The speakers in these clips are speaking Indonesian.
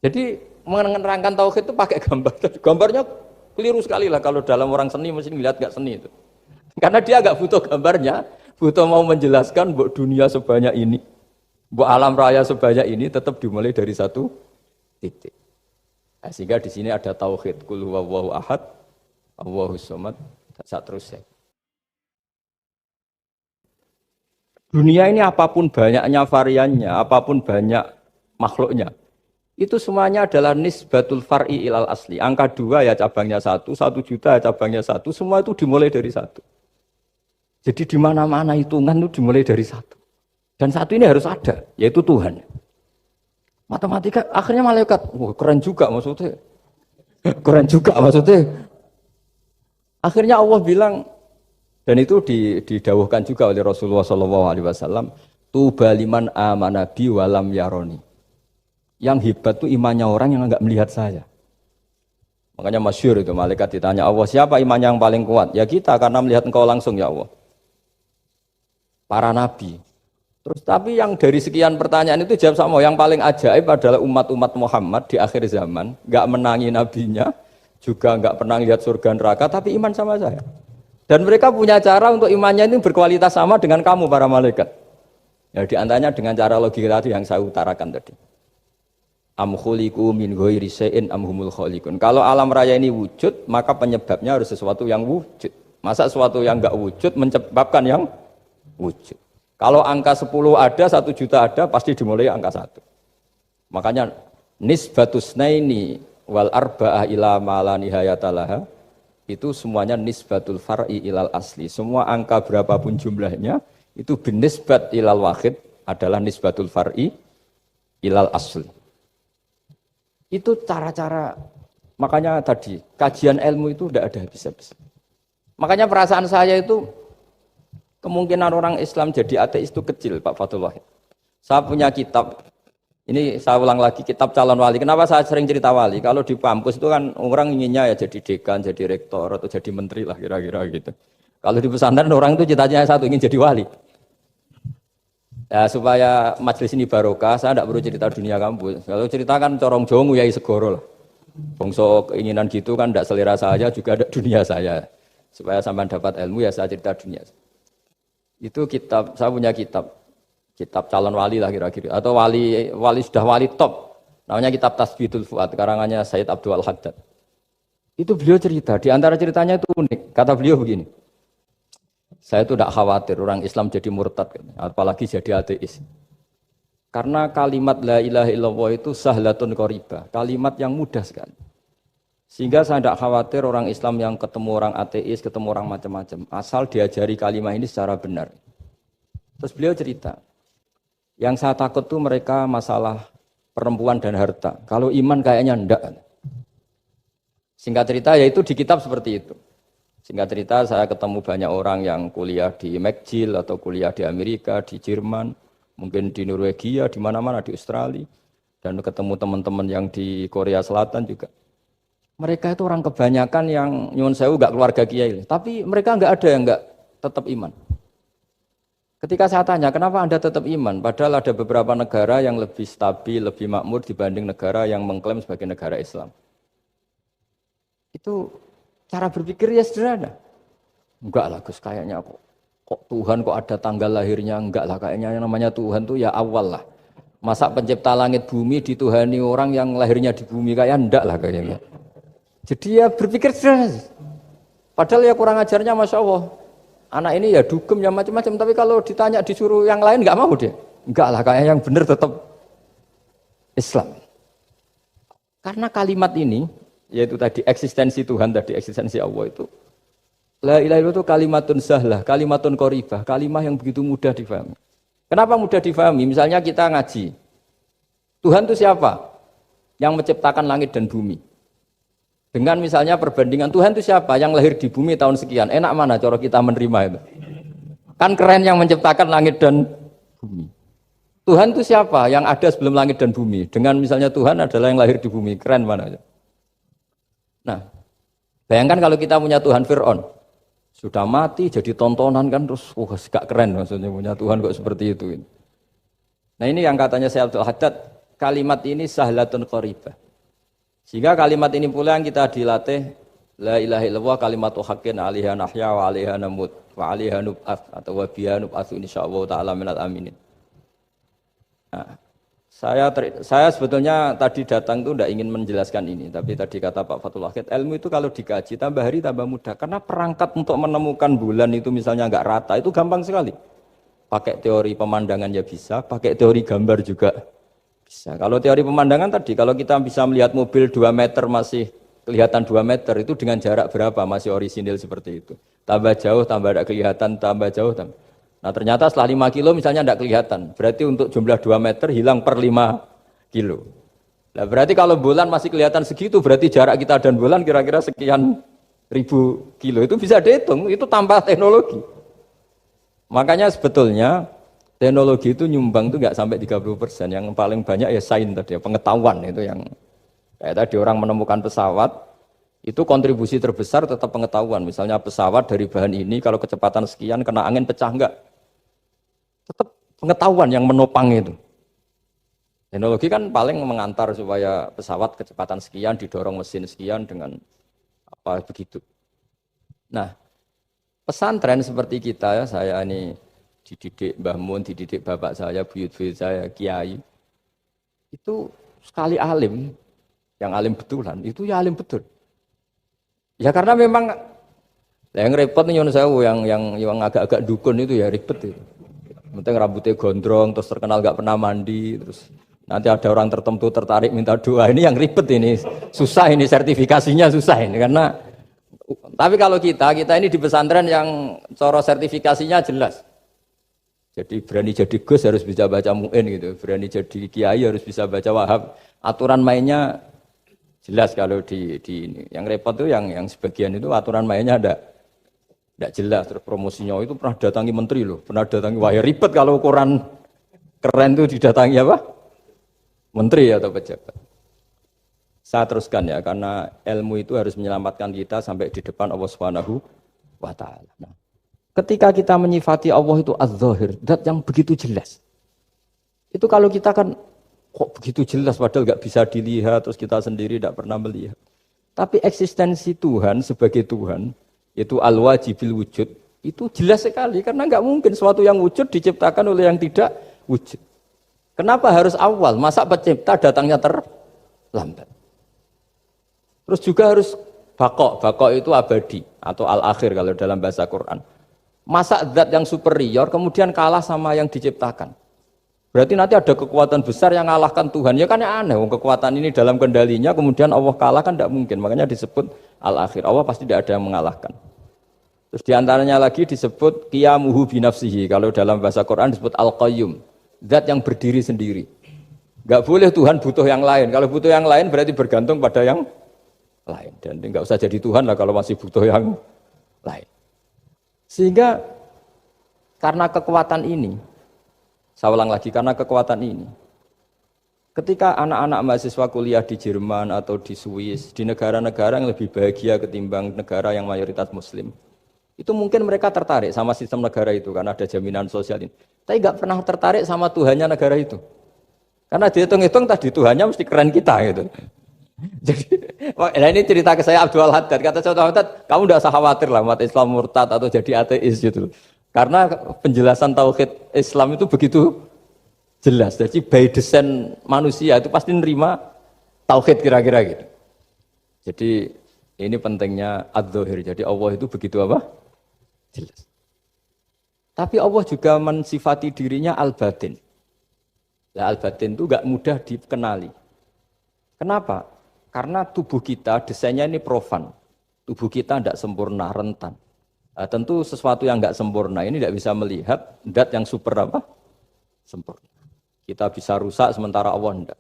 Jadi menerangkan tauhid itu pakai gambar. Gambarnya keliru sekali lah kalau dalam orang seni mesti ngelihat nggak seni itu. Karena dia nggak butuh gambarnya, butuh mau menjelaskan buat dunia sebanyak ini, buat alam raya sebanyak ini tetap dimulai dari satu titik. Nah, sehingga di sini ada tauhid qul huwallahu ahad, Allahus samad, seterusnya. Dunia ini apapun banyaknya variannya, apapun banyak makhluknya, itu semuanya adalah nisbatul far'i ilal asli. Angka 2 ya cabangnya 1, 1 juta ya cabangnya 1, semua itu dimulai dari 1. Jadi di mana-mana hitungan itu dimulai dari 1. Dan 1 ini harus ada, yaitu Tuhan. Matematika akhirnya malaikat, wah keren juga maksudnya. Keren juga maksudnya. Akhirnya Allah bilang, dan itu didawuhkan juga oleh Rasulullah SAW, tuba liman amana bi walam yaroni. Yang hebat itu imannya orang yang enggak melihat saya. Makanya masyhur itu malaikat ditanya Allah, siapa imannya yang paling kuat? Ya kita, karena melihat engkau langsung ya Allah. Para nabi. Terus tapi yang dari sekian pertanyaan itu jawab sama, yang paling ajaib adalah umat-umat Muhammad di akhir zaman, enggak menangi nabinya, juga enggak pernah lihat surga neraka, tapi iman sama saya. Dan mereka punya cara untuk imannya itu berkualitas sama dengan kamu para malaikat. Ya diantaranya dengan cara logika tadi yang saya utarakan tadi. Am khuliqu min ghairi syai'in am humul khaliqun. Kalau alam raya ini wujud, maka penyebabnya harus sesuatu yang wujud. Masa sesuatu yang enggak wujud menyebabkan yang wujud. Kalau angka 10 ada, 1 juta ada, pasti dimulai angka 1. Makanya nisbatus naini wal arba'ah ila ma la nihayatalaha, itu semuanya nisbatul far'i ilal asli. Semua angka berapapun jumlahnya itu binisbat ilal wahid adalah nisbatul far'i ilal asli. Itu cara-cara, makanya tadi kajian ilmu itu tidak ada habis-habis. Makanya perasaan saya itu kemungkinan orang Islam jadi ateis itu kecil, Pak Fathul Wahid. Saya punya kitab, ini saya ulang lagi, kitab calon wali. Kenapa saya sering cerita wali? Kalau di kampus itu kan orang inginnya ya jadi dekan, jadi rektor, atau jadi menteri lah kira-kira gitu. Kalau di pesantren orang itu cita-citanya satu, ingin jadi wali. Ya, supaya majelis ini barokah, saya tidak perlu cerita dunia kampus. Kalau ceritakan corong Jawa nguyai segoro lah. Bongso keinginan gitu kan tidak selera saya, juga ada dunia saya. Supaya sampai dapat ilmu ya saya cerita dunia. Itu kitab, saya punya kitab calon wali lah kira-kira, atau wali sudah wali top, namanya kitab Tasbidul Fuad, karangannya Sayyid Abdul Haddad. Itu beliau cerita, di antara ceritanya itu unik, kata beliau begini, saya itu tidak khawatir orang Islam jadi murtad, apalagi jadi ateis, karena kalimat la ilaha illallah itu sahlatun qoribah, kalimat yang mudah sekali. Sehingga saya tidak khawatir orang Islam yang ketemu orang ateis, ketemu orang macam-macam. Asal diajari kalimat ini secara benar. Terus beliau cerita, yang saya takut tuh mereka masalah perempuan dan harta. Kalau iman kayaknya enggak. Singkat cerita yaitu di kitab seperti itu. Singkat cerita saya ketemu banyak orang yang kuliah di McGill atau kuliah di Amerika, di Jerman, mungkin di Norwegia, di mana-mana, di Australia. Dan ketemu teman-teman yang di Korea Selatan juga. Mereka itu orang kebanyakan yang nyuwun sewu enggak keluarga kiai, tapi mereka enggak ada yang enggak tetap iman. Ketika saya tanya, kenapa Anda tetap iman? Padahal ada beberapa negara yang lebih stabil, lebih makmur dibanding negara yang mengklaim sebagai negara Islam. Itu cara berpikir ya sederhana. Enggak lah Gus, kayaknya kok Tuhan kok ada tanggal lahirnya? Enggak lah, kayaknya yang namanya Tuhan tuh ya awal lah. Masa pencipta langit bumi dituhani orang yang lahirnya di bumi, kayak enggak lah kayaknya. Jadi ya berpikir sederhana. Padahal ya kurang ajarnya Masya Allah. Anak ini ya dugem ya macam-macam. Tapi kalau ditanya disuruh yang lain nggak mau dia. Enggak lah, kayak yang benar tetap Islam. Karena kalimat ini, yaitu tadi eksistensi Tuhan, tadi eksistensi Allah itu. La ilaha illallah itu kalimatun sahlah, kalimatun qoribah. Kalimah yang begitu mudah difahami. Kenapa mudah difahami? Misalnya kita ngaji. Tuhan itu siapa? Yang menciptakan langit dan bumi. Dengan misalnya perbandingan Tuhan itu siapa? Yang lahir di bumi tahun sekian. Enak mana cara kita menerima itu? Kan keren yang menciptakan langit dan bumi. Tuhan itu siapa? Yang ada sebelum langit dan bumi. Dengan misalnya Tuhan adalah yang lahir di bumi. Keren mana? Nah, bayangkan kalau kita punya Tuhan Fir'aun. Sudah mati jadi tontonan kan terus gak keren maksudnya punya Tuhan kok seperti itu. Nah ini yang katanya Syekh Abdul Haddad. kalimat ini sahlatun qaribah. Sehingga kalimat ini pula yang kita dilatih la ilaha illallah kalimatu haqqin 'alaiha nahya wa 'alaiha namut wa 'alaiha nub'ats atau wa biha nub'atsu insyaallah taala minal aminin. Nah, saya sebetulnya tadi datang itu tidak ingin menjelaskan ini, tapi tadi kata Pak Fathul Wahid, ilmu itu kalau dikaji tambah hari tambah mudah, karena perangkat untuk menemukan bulan itu misalnya nggak rata itu gampang sekali. Pakai teori pemandangan ya bisa, pakai teori gambar juga bisa. Kalau teori pemandangan tadi, kalau kita bisa melihat mobil 2 meter masih kelihatan 2 meter, itu dengan jarak berapa masih orisinil seperti itu. Tambah jauh, tambah tidak kelihatan, tambah jauh, tambah. Nah ternyata setelah 5 kilo misalnya tidak kelihatan. Berarti untuk jumlah 2 meter hilang per 5 kilo. Nah berarti kalau bulan masih kelihatan segitu, berarti jarak kita dan bulan kira-kira sekian ribu kilo. Itu bisa dihitung, itu tanpa teknologi. Makanya sebetulnya teknologi itu nyumbang itu nggak sampai 30%. Yang paling banyak ya sains tadi, pengetahuan itu yang kayak tadi orang menemukan pesawat, itu kontribusi terbesar tetap pengetahuan. Misalnya pesawat dari bahan ini kalau kecepatan sekian kena angin pecah enggak? Tetap pengetahuan yang menopang itu. Teknologi kan paling mengantar supaya pesawat kecepatan sekian didorong mesin sekian dengan apa begitu. Nah, pesantren seperti kita ya, saya ini dididik Mbah Mun, dididik bapak saya, buyut-buyut saya, kiai. Itu sekali alim, yang alim betulan, itu ya alim betul. Ya karena memang yang repot nih sewu yang agak-agak dukun itu ya ribet itu. Penting rambutnya gondrong, terus terkenal gak pernah mandi, terus nanti ada orang tertentu tertarik minta doa, ini yang ribet ini, susah ini sertifikasinya susah ini karena. Tapi kalau kita ini di pesantren yang coro sertifikasinya jelas. Jadi berani jadi Gus harus bisa baca Mu'in gitu, berani jadi Kiai harus bisa baca Wahab. Aturan mainnya jelas kalau di ini. Yang repot tuh yang sebagian itu aturan mainnya tidak jelas. Terus promosinya itu pernah datangi menteri loh, pernah datangi, wah ya ribet kalau ukuran keren tuh didatangi apa? Menteri atau pejabat. Saya teruskan ya, karena ilmu itu harus menyelamatkan kita sampai di depan Allah Subhanahu wa Ta'ala. Nah, ketika kita menyifati Allah itu az-zahir, zat yang begitu jelas. Itu kalau kita kan kok begitu jelas padahal nggak bisa dilihat, terus kita sendiri tidak pernah melihat. Tapi eksistensi Tuhan sebagai Tuhan, yaitu al-wajibil wujud, itu jelas sekali karena nggak mungkin sesuatu yang wujud diciptakan oleh yang tidak wujud. Kenapa harus awal? Masa pencipta datangnya terlambat? Terus juga harus bakok itu abadi atau al-akhir kalau dalam bahasa Quran. Masa zat yang superior kemudian kalah sama yang diciptakan? Berarti nanti ada kekuatan besar yang mengalahkan Tuhan. Ya kan ya aneh, kekuatan ini dalam kendalinya kemudian Allah kalah kan tidak mungkin. Makanya disebut al-akhir. Allah pasti tidak ada yang mengalahkan. Terus diantaranya lagi disebut qiyamuhu binafsihi. Kalau dalam bahasa Quran disebut al-qayyum. Zat yang berdiri sendiri. Enggak boleh Tuhan butuh yang lain. Kalau butuh yang lain berarti bergantung pada yang lain. Dan enggak usah jadi Tuhan lah kalau masih butuh yang lain. Sehingga karena kekuatan ini, saya ulang lagi, karena kekuatan ini, ketika anak-anak mahasiswa kuliah di Jerman atau di Swiss, di negara-negara yang lebih bahagia ketimbang negara yang mayoritas Muslim, itu mungkin mereka tertarik sama sistem negara itu karena ada jaminan sosial ini. Tapi nggak pernah tertarik sama Tuhannya negara itu. Karena dihitung-hitung tadi Tuhannya mesti keren kita gitu. Jadi, nah ini cerita ke saya Abdul Haddad. Kata saya Abdul Haddad, kamu tidak usah khawatir lah umat Islam murtad atau jadi ateis gitu. Karena penjelasan tauhid Islam itu begitu jelas. Jadi by design manusia itu pasti nerima tauhid kira-kira gitu. Jadi ini pentingnya adz-dzahir. Jadi Allah itu begitu apa? Jelas. Tapi Allah juga mensifati dirinya al-batin. Nah, al-batin itu enggak mudah dikenali. Kenapa? Karena tubuh kita desainnya ini profan. Tubuh kita tidak sempurna, rentan. Nah, tentu sesuatu yang enggak sempurna ini tidak bisa melihat zat yang super apa? Sempurna. Kita bisa rusak sementara Allah tidak.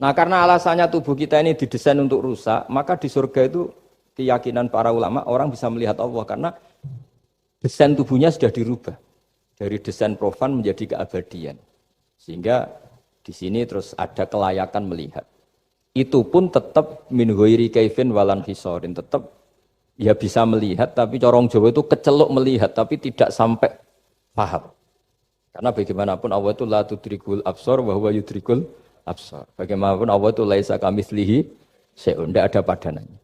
Nah, karena alasannya tubuh kita ini didesain untuk rusak, maka di surga itu keyakinan para ulama orang bisa melihat Allah karena desain tubuhnya sudah dirubah dari desain profan menjadi keabadian. Sehingga di sini terus ada kelayakan melihat. Itu pun tetap min ghairi kaifin walan hisorin, tetap ya bisa melihat tapi corong Jawa itu kecelok melihat tapi tidak sampai paham. Karena bagaimanapun Allah itu la tudrikul absor wa huwa yudrikul absar. Bagaimanapun Allah itu laisa kamitslihi syai'un, tidak ada padanannya.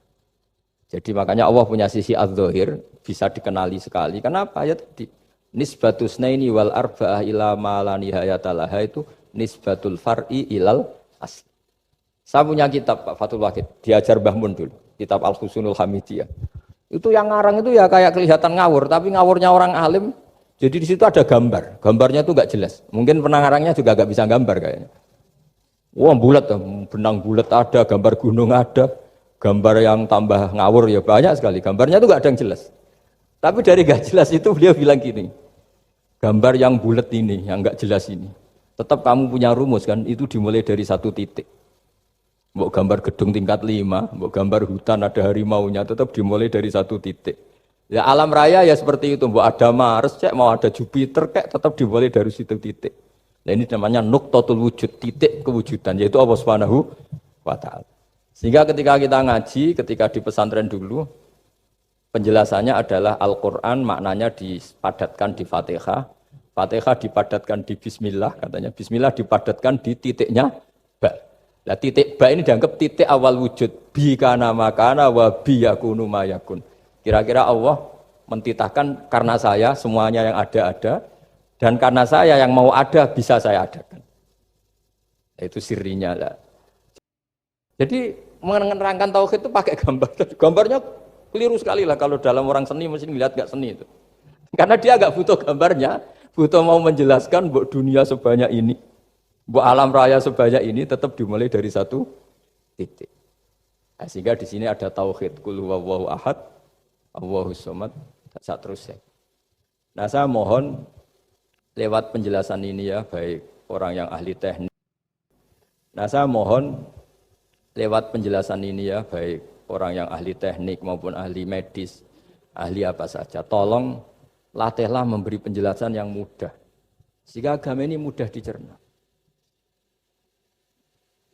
Jadi makanya Allah punya sisi adz-dzahir bisa dikenali sekali. Kenapa? Ya tadi nisbatus naini wal arba'ah ila ma la nihayatalaha itu nisbatul far'i ilal asli. Saya punya kitab Pak Fathul Wahid, diajar Mbah Mun dulu, kitab Al-Husunul Hamidiyah. Itu yang ngarang itu ya kayak kelihatan ngawur, tapi ngawurnya orang alim. Jadi di situ ada gambar, gambarnya itu enggak jelas. Mungkin pengarangnya juga enggak bisa gambar kayaknya. Wah bulat, benang bulat ada, gambar gunung ada, gambar yang tambah ngawur ya banyak sekali. Gambarnya itu enggak ada yang jelas. Tapi dari enggak jelas itu beliau bilang gini, gambar yang bulat ini, yang enggak jelas ini, tetap kamu punya rumus kan, itu dimulai dari satu titik. Mbok gambar gedung tingkat 5, mbok gambar hutan ada harimaunya, tetap dimulai dari satu titik. Ya alam raya ya seperti itu, mbok ada Mars, cek mau ada Jupiter, kayak tetap dimulai dari situ titik. Nah ini namanya nuqtatul wujud, titik kewujudan, yaitu Allah Subhanahu wa Ta'ala. Sehingga ketika kita ngaji, ketika di pesantren dulu, penjelasannya adalah Al-Quran maknanya dipadatkan di Fatihah, Fatihah dipadatkan di Bismillah, katanya Bismillah dipadatkan di titiknya Ba. Nah titik Ba ini dianggap titik awal wujud, bi kana makana wa bi yakunu mayakun. Kira-kira Allah mentitahkan karena saya semuanya yang ada, dan karena saya yang mau ada bisa saya adakan. Itu sirinya lah. Jadi menerangkan tauhid itu pakai gambar. Gambarnya keliru sekali lah kalau dalam orang seni mesti ngelihat nggak seni itu. Karena dia nggak butuh gambarnya, butuh mau menjelaskan buat dunia sebanyak ini, buat alam raya sebanyak ini tetap dimulai dari satu titik. Nah, sehingga di sini ada tauhid qul huwallahu ahad, Allahus samad, seterusnya. Nah, saya mohon lewat penjelasan ini ya, baik orang yang ahli teknik. Nah, saya mohon lewat penjelasan ini ya, baik orang yang ahli teknik maupun ahli medis, ahli apa saja, tolong latihlah memberi penjelasan yang mudah. Sehingga agama ini mudah dicerna.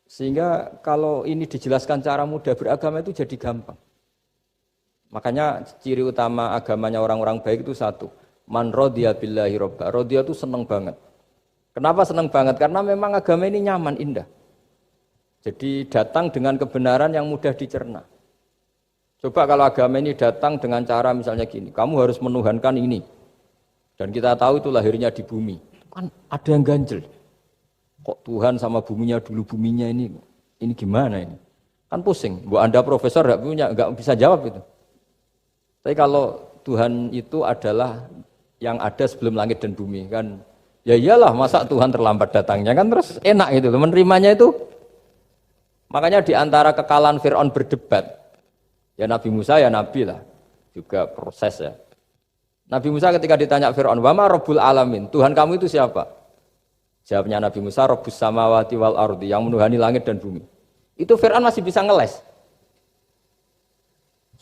Sehingga kalau ini dijelaskan cara mudah beragama itu jadi gampang. Makanya ciri utama agamanya orang-orang baik itu satu. Man radiya billahi robba. Radiya itu senang banget. Kenapa senang banget? Karena memang agama ini nyaman, indah. Jadi datang dengan kebenaran yang mudah dicerna. Coba kalau agama ini datang dengan cara misalnya gini, kamu harus menuhankan ini. Dan kita tahu itu lahirnya di bumi. Kan ada yang ganjel. Kok Tuhan sama buminya dulu, buminya ini gimana ini? Kan pusing. Bu Anda profesor nggak bisa jawab itu. Tapi kalau Tuhan itu adalah yang ada sebelum langit dan bumi kan, ya iyalah masa Tuhan terlambat datangnya kan, terus enak gitu loh menerimanya itu. Makanya di antara kekalahan Fir'aun berdebat, ya Nabi Musa ya Nabi lah, juga proses ya. Nabi Musa ketika ditanya Fir'aun, wama Rabbul Alamin, Tuhan kamu itu siapa? Jawabnya Nabi Musa, Rabbus samawati wal ardi, yang menuhani langit dan bumi. Itu Fir'aun masih bisa ngeles.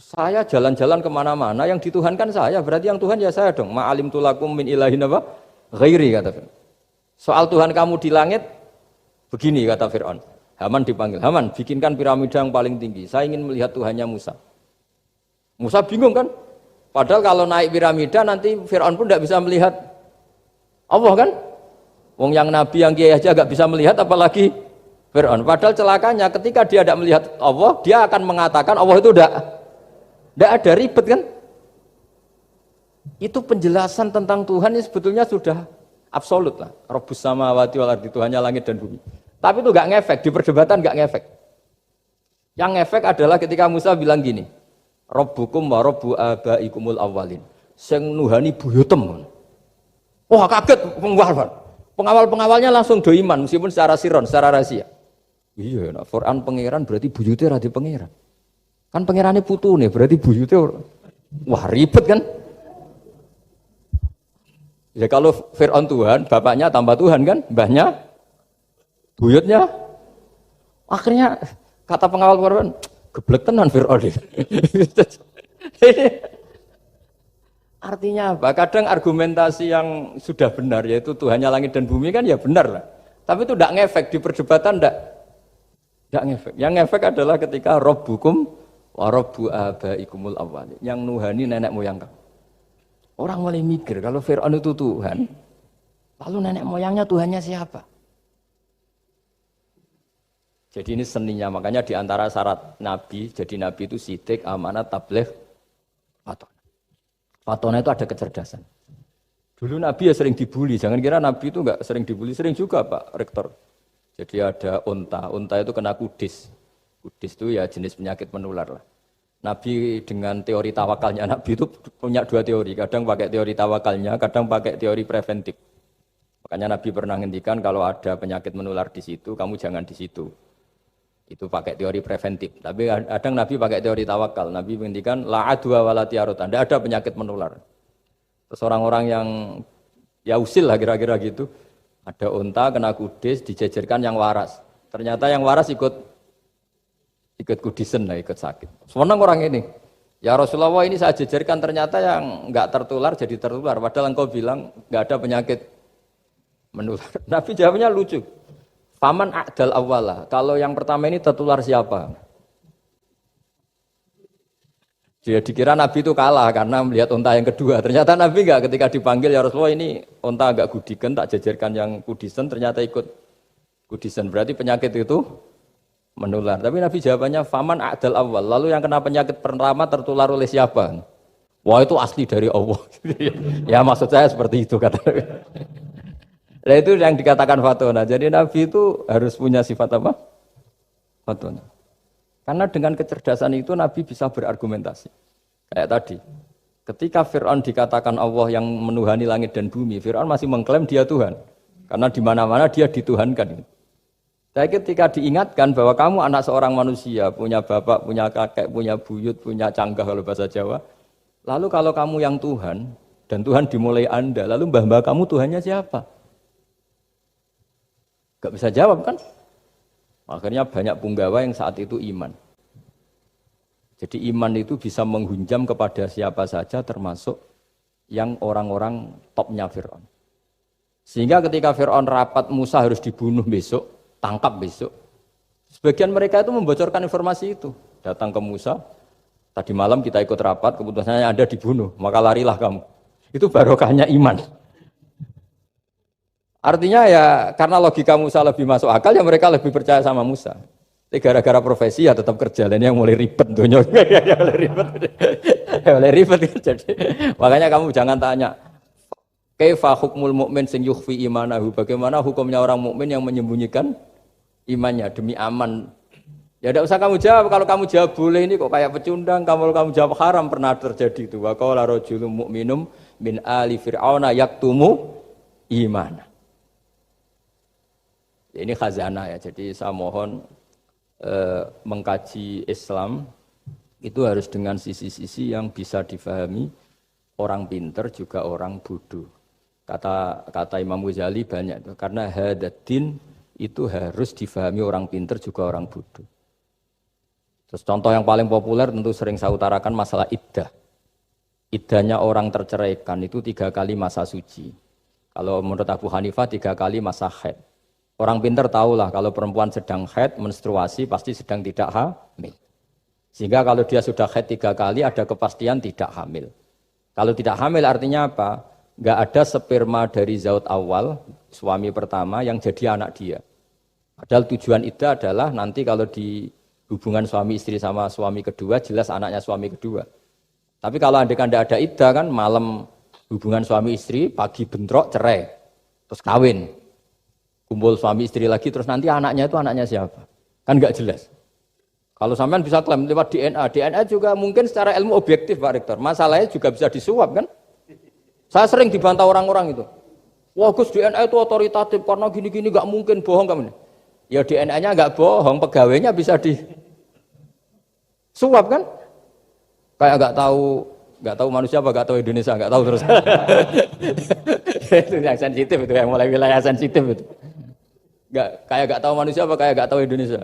Saya jalan-jalan kemana-mana, yang dituhankan saya, berarti yang Tuhan ya saya dong. Ma'alim tulakum min ilahin apa? Ghairi, kata Fir'aun. Soal Tuhan kamu di langit, begini kata Fir'aun. Haman dipanggil, Haman bikinkan piramida yang paling tinggi, saya ingin melihat Tuhannya Musa. Musa bingung kan? Padahal kalau naik piramida nanti Fir'aun pun tidak bisa melihat Allah kan? Wong yang Nabi yang kiai aja gak bisa melihat, apalagi Fir'aun. Padahal celakanya ketika dia tidak melihat Allah, dia akan mengatakan Allah itu tidak ada, ribet kan? Itu penjelasan tentang Tuhan ini sebetulnya sudah absolut lah. Rabbus samawati wal ardi, Tuhannya langit dan bumi. Tapi itu gak ngefek, di perdebatan gak ngefek. Yang ngefek adalah ketika Musa bilang gini, Rabbukum wa rabbu abaikumul awwalin. Sing nuhani buyutem. Wah kaget pengawal-pengawalnya langsung do iman meskipun secara siron, secara rahasia. Iya, nah, Quran pangeran berarti buyute ra di pangeran. Kan pangerane putune berarti buyute wah ribet kan? Ya kalau Fir'aun Tuhan, bapaknya tambah Tuhan kan, mbahnya buyutnya. Akhirnya kata pengawal Fir'aun, geblek tenan Fir'aun. Artinya apa? Kadang argumentasi yang sudah benar, yaitu Tuhannya langit dan bumi kan ya benar lah. Tapi itu tidak ngefek, di perdebatan tidak ngefek. Yang ngefek adalah ketika Rabbukum wa rabbu abaikumul awwalin, yang nuhani nenek moyang kamu. Orang mulai mikir kalau Fir'aun itu Tuhan, lalu nenek moyangnya Tuhannya siapa? Jadi ini seninya, makanya di antara syarat Nabi, jadi Nabi itu sidik, amanat, tabligh, fatona. Fatona itu ada kecerdasan. Dulu Nabi ya sering dibully, jangan kira Nabi itu enggak sering dibully, sering juga Pak Rektor. Jadi ada unta itu kena kudis. Kudis itu ya jenis penyakit menular lah. Nabi dengan teori tawakalnya, Nabi itu punya dua teori, kadang pakai teori tawakalnya, kadang pakai teori preventif. Makanya Nabi pernah ngendikan kalau ada penyakit menular di situ, kamu jangan di situ. Itu pakai teori preventif. Tapi kadang Nabi pakai teori tawakal. Nabi menghentikan la adwa wala tiaratan. Tidak ada penyakit menular. Terus orang-orang yang ya usil lah kira-kira gitu. Ada unta kena kudis dijejerkan yang waras. Ternyata yang waras ikut kudisen lah, ikut sakit. Senang orang ini. Ya Rasulullah ini saya jejerkan ternyata yang enggak tertular jadi tertular. Padahal engkau bilang enggak ada penyakit menular. Nabi jawabnya lucu. Faman a'dal awwalah. Kalau yang pertama ini tertular siapa? Dia dikira Nabi itu kalah karena melihat unta yang kedua. Ternyata Nabi enggak, ketika dipanggil ya Rasulullah ini unta agak gudikan, tak jajarkan yang kudisen, ternyata ikut kudisen. Berarti penyakit itu menular. Tapi Nabi jawabannya faman a'dal awwal. Lalu yang kena penyakit pertama tertular oleh siapa? Wah itu asli dari Allah. Ya maksud saya seperti itu kata Nabi. Nah itu yang dikatakan fatona. Jadi Nabi itu harus punya sifat apa? Fatona. Karena dengan kecerdasan itu Nabi bisa berargumentasi. Kayak tadi, ketika Fir'aun dikatakan Allah yang menuhani langit dan bumi, Fir'aun masih mengklaim dia Tuhan. Karena di mana-mana dia dituhankan. Tapi ketika diingatkan bahwa kamu anak seorang manusia, punya bapak, punya kakek, punya buyut, punya canggah kalau bahasa Jawa. Lalu kalau kamu yang Tuhan, dan Tuhan dimulai Anda, lalu mbah-mbah kamu Tuhannya siapa? Gak bisa jawab kan? Akhirnya banyak punggawa yang saat itu iman. Jadi iman itu bisa menghunjam kepada siapa saja termasuk yang orang-orang topnya Fir'aun. Sehingga ketika Fir'aun rapat Musa harus dibunuh besok, tangkap besok. Sebagian mereka itu membocorkan informasi itu. Datang ke Musa, tadi malam kita ikut rapat, keputusannya Anda dibunuh, maka larilah kamu. Itu barokahnya iman. Artinya ya karena logika Musa lebih masuk akal ya mereka lebih percaya sama Musa. Tapi gara-gara profesi ya tetap kerja lain yang mulai ribet dunia. Ya mulai ribet. Ya mulai ribet jadi. Makanya kamu jangan tanya kaifa hukmul mukmin sing yukhfi imanahu. Bagaimana hukumnya orang mukmin yang menyembunyikan imannya demi aman. Ya tidak usah kamu jawab. Kalau kamu jawab boleh ini kok kayak pecundang. Kalau kamu jawab haram pernah terjadi itu. Wa qala rajulun mu'minum min ali fir'auna yaktumu imana. Ini khazanah ya, jadi saya mohon mengkaji Islam itu harus dengan sisi-sisi yang bisa difahami orang pinter juga orang bodoh. Kata Imam Ghazali banyak itu, karena hadatin itu harus difahami orang pinter juga orang bodoh. Terus contoh yang paling populer tentu sering saya utarakan masalah iddah. Iddahnya orang terceraikan itu 3 kali masa suci. Kalau menurut Abu Hanifah 3 kali masa haid. Orang pintar tahulah kalau perempuan sedang haid, menstruasi pasti sedang tidak hamil. Sehingga kalau dia sudah haid 3 kali ada kepastian tidak hamil. Kalau tidak hamil artinya apa? Enggak ada sperma dari zaut awal, suami pertama yang jadi anak dia. Padahal tujuan iddah adalah nanti kalau di hubungan suami istri sama suami kedua, jelas anaknya suami kedua. Tapi kalau andai kan tidak ada iddah kan malam hubungan suami istri, pagi bentrok cerai, terus kawin. Kumpul suami istri lagi, terus nanti anaknya itu anaknya siapa? Kan nggak jelas. Kalau sampean bisa klaim lewat DNA juga mungkin secara ilmu objektif Pak Rektor. Masalahnya juga bisa disuap kan? Saya sering dibantah orang-orang itu. Wah Gus DNA itu otoritatif karena gini-gini nggak mungkin bohong kamu. Ya DNA-nya nggak bohong, pegawainya bisa disuap kan? Kayak nggak tahu manusia apa nggak tahu Indonesia nggak tahu terus. Itu yang sensitif itu yang mulai wilayah sensitif itu. Kayak tahu manusia apa kayak tahu Indonesia?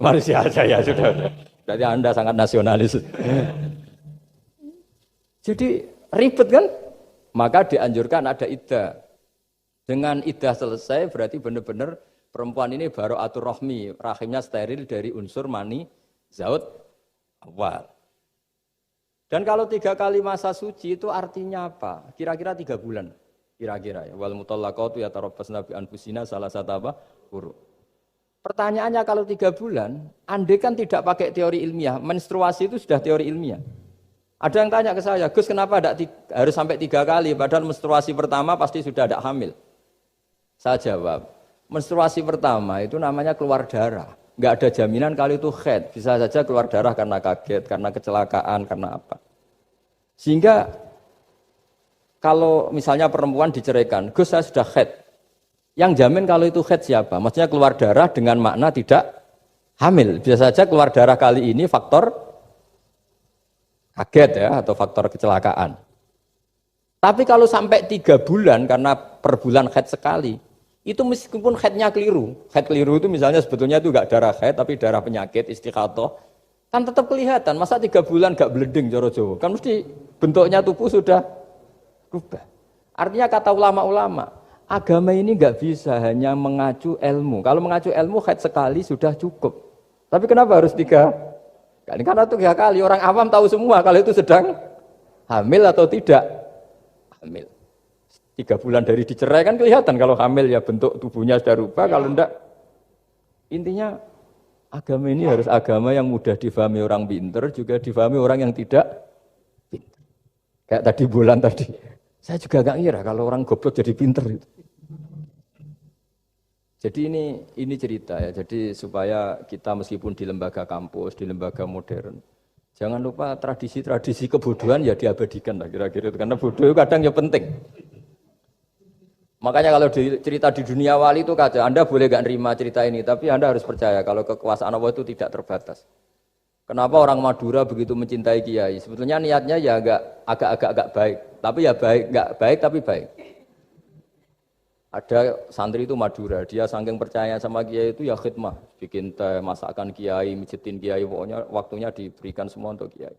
Manusia aja ya sudah. Berarti Anda sangat nasionalis. Jadi ribet kan? Maka dianjurkan ada iddah. Dengan iddah selesai berarti benar-benar perempuan ini baru atur rohmi, rahimnya steril dari unsur mani zaut awal. Dan kalau 3 kali masa suci itu artinya apa? Kira-kira 3 bulan. Kira-kira ya. Wal mutallaqatu yatarabbasna bi anfusina salah satu apa? Quru. Pertanyaannya kalau 3 bulan, andai kan tidak pakai teori ilmiah, menstruasi itu sudah teori ilmiah. Ada yang tanya ke saya, Gus kenapa harus sampai 3 kali, padahal menstruasi pertama pasti sudah ada hamil. Saya jawab, menstruasi pertama itu namanya keluar darah. Nggak ada jaminan kalau itu haid, bisa saja keluar darah karena kaget, karena kecelakaan, karena apa. Sehingga kalau misalnya perempuan diceraikan, Gus saya sudah haid. Yang jamin kalau itu haid siapa? Maksudnya keluar darah dengan makna tidak hamil. Bisa saja keluar darah kali ini faktor kaget ya, atau faktor kecelakaan. Tapi kalau sampai 3 bulan, karena per bulan haid sekali, itu meskipun haidnya keliru. Haid keliru itu misalnya sebetulnya itu enggak darah haid, tapi darah penyakit, istiqatoh. Kan tetap kelihatan, masa 3 bulan enggak bleeding Joro Jawa? Kan mesti bentuknya tubuh sudah berubah. Artinya kata ulama-ulama, agama ini nggak bisa hanya mengacu ilmu. Kalau mengacu ilmu haid sekali sudah cukup. Tapi kenapa harus 3 kali? Karena 3 kali orang awam tahu semua kalau itu sedang hamil atau tidak hamil. 3 bulan dari dicerai kan kelihatan kalau hamil ya bentuk tubuhnya sudah rubah. Kalau enggak, intinya agama ini harus agama yang mudah difahami orang pinter juga difahami orang yang tidak pinter. Kayak tadi bulan tadi. Saya juga gak ngira kalau orang goblok jadi pinter itu. Jadi ini cerita ya. Jadi supaya kita meskipun di lembaga kampus, di lembaga modern, jangan lupa tradisi-tradisi kebodohan ya diabadikan lah kira-kira itu. Karena bodoh kadang ya penting. Makanya kalau cerita di dunia wali itu kacau. Anda boleh gak nerima cerita ini, tapi Anda harus percaya kalau kekuasaan Allah itu tidak terbatas. Kenapa orang Madura begitu mencintai kiai? Sebetulnya niatnya ya agak baik, tapi ya nggak baik tapi baik. Ada santri itu Madura, dia saking percaya sama kiai itu ya khidmah, bikin teh, masakan kiai, mijitin kiai, pokoknya waktunya diberikan semua untuk kiai.